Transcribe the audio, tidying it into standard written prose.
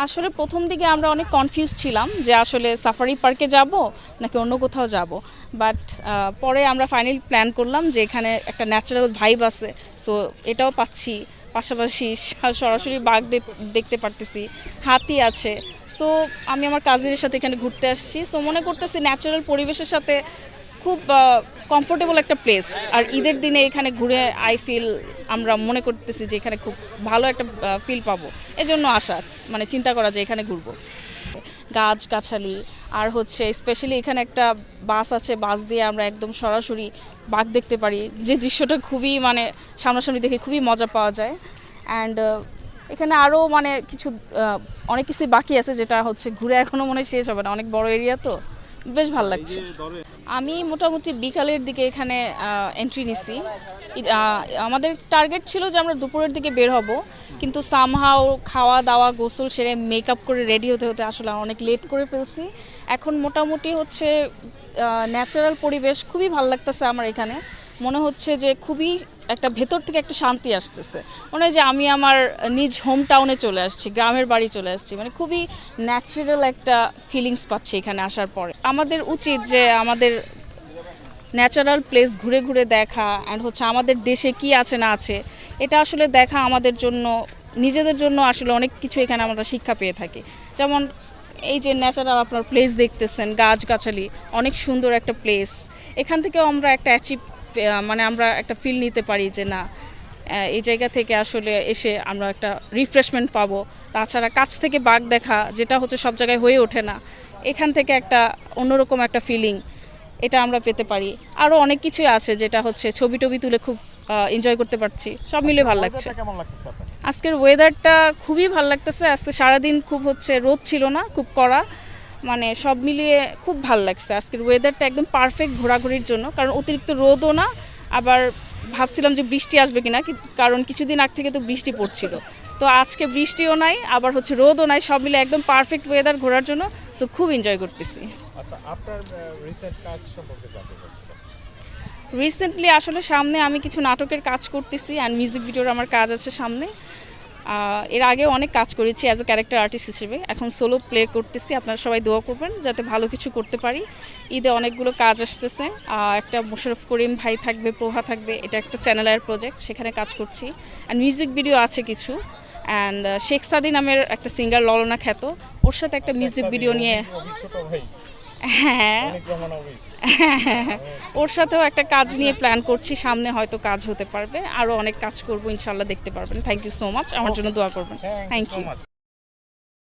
আসলে প্রথম দিকে আমরা অনেক কনফিউজ ছিলাম যে আসলে সাফারি পার্কে যাব নাকি অন্য কোথাও যাব, বাট পরে আমরা ফাইনালি প্ল্যান করলাম যে এখানে একটা ন্যাচারাল ভাইব আছে, সো এটাও পাচ্ছি, পাশাপাশি সরাসরি বাঘ দেখতে পারতেছি, হাতি আছে। সো আমি আমার কাজিনের সাথে এখানে ঘুরতে আসছি, সো মনে করতেছি ন্যাচারাল পরিবেশের সাথে খুব কমফোর্টেবল একটা প্লেস। আর ঈদের দিনে এখানে ঘুরে আমরা মনে করতেছি যে এখানে খুব ভালো একটা ফিল পাবো, এজন্য আসা, মানে চিন্তা করা যে এখানে ঘুরবো। গাছগাছালি আর হচ্ছে স্পেশালি এখানে একটা বাস আছে, বাস দিয়ে আমরা একদম সরাসরি বাঘ দেখতে পারি, যে দৃশ্যটা খুবই মানে সামনাসামনি দেখে খুবই মজা পাওয়া যায়। অ্যান্ড এখানে আরও মানে অনেক কিছুই বাকি আছে, যেটা হচ্ছে ঘুরে এখনও মনে শেষ হবে না, অনেক বড় এরিয়া তো, বেশ ভালো লাগছে। আমি মোটামুটি বিকালের দিকে এখানে এন্ট্রি নিছি। আমাদের টার্গেট ছিল যে আমরা দুপুরের দিকে বের হব, কিন্তু সামহাও খাওয়া দাওয়া গোসল সেরে মেকআপ করে রেডি হতে হতে আসলে অনেক লেট করে ফেলছি। এখন মোটামুটি হচ্ছে ন্যাচারাল পরিবেশ খুবই ভালো লাগতেছে আমার এখানে। মনে হচ্ছে যে খুবই একটা ভেতর থেকে একটা শান্তি আসতেছে, মনে হয় যে আমি আমার নিজ হোম টাউনে চলে আসছি, গ্রামের বাড়ি চলে আসছি, মানে খুবই ন্যাচারাল একটা ফিলিংস পাচ্ছি এখানে আসার পরে। আমাদের উচিত যে আমাদের ন্যাচারাল প্লেস ঘুরে ঘুরে দেখা, অ্যান্ড হচ্ছে আমাদের দেশে কি আছে না আছে এটা আসলে দেখা আমাদের জন্য, নিজেদের জন্য আসলে অনেক কিছু এখানে আমরা শিক্ষা পেয়ে থাকি। যেমন এই যে ন্যাচারাল আপনার প্লেস দেখতেছেন, গাছগাছালি, অনেক সুন্দর একটা প্লেস, এখান থেকেও আমরা একটা মানে আমরা একটা ফিল নিতে পারি যে না, এই জায়গা থেকে আসলে এসে আমরা একটা রিফ্রেশমেন্ট পাবো। তাছাড়া কাছ থেকে বাঘ দেখা, যেটা হচ্ছে সব জায়গায় হয়ে ওঠে না, এখান থেকে একটা অন্যরকম একটা ফিলিং এটা আমরা পেতে পারি। আরও অনেক কিছুই আছে যেটা হচ্ছে ছবি টবি তুলে খুব এনজয় করতে পারছি, সব মিলে ভালো লাগছে। আজকের ওয়েদারটা খুবই ভালো লাগতেছে, আজকে সারাদিন খুব হচ্ছে রোদ ছিল না, খুব কড়া, মানে সব মিলিয়ে খুব ভালো লাগছে। আজকের ওয়েদারটা একদম পারফেক্ট ঘোরাঘুরির জন্য, কারণ অতিরিক্ত রোদও না, আবার ভাবছিলাম যে বৃষ্টি আসবে কিনা, কারণ কিছুদিন আগ থেকে তো বৃষ্টি পড়ছিল, তো আজকে বৃষ্টিও নাই, আবার হচ্ছে রোদও নাই, সব মিলে একদম পারফেক্ট ওয়েদার ঘোরার জন্য, সো খুব এনজয় করতেছি। আচ্ছা, আপনার রিসেন্ট কাজ সম্পর্কে জানতে চাচ্ছিলাম। রিসেন্টলি আসলে সামনে আমি কিছু নাটকের কাজ করতেছি, অ্যান্ড মিউজিক ভিডিওর আমার কাজ আছে সামনে। এর আগে অনেক কাজ করেছি অ্যাজ এ ক্যারেক্টার আর্টিস্ট হিসেবে, এখন সোলো প্লে করতেছি। আপনারা সবাই দোয়া করবেন যাতে ভালো কিছু করতে পারি। ঈদে অনেকগুলো কাজ আসতেছে, একটা মোশাররফ করিম ভাই থাকবে, প্রভা থাকবে, এটা একটা চ্যানেলের প্রজেক্ট, সেখানে কাজ করছি। অ্যান্ড মিউজিক ভিডিও আছে কিছু, অ্যান্ড শেখ সাদি নামের একটা সিঙ্গার ললনা খ্যাত, ওর সাথে একটা মিউজিক ভিডিও নিয়ে, হ্যাঁ ওর সাথেও একটা কাজ নিয়ে প্ল্যান করছি, সামনে হয়তো কাজ হতে পারবে, আরও অনেক কাজ করবো ইনশাল্লাহ, দেখতে পারবেন। থ্যাংক ইউ সো মাচ, আমার জন্য দোয়া করবেন। Thank you.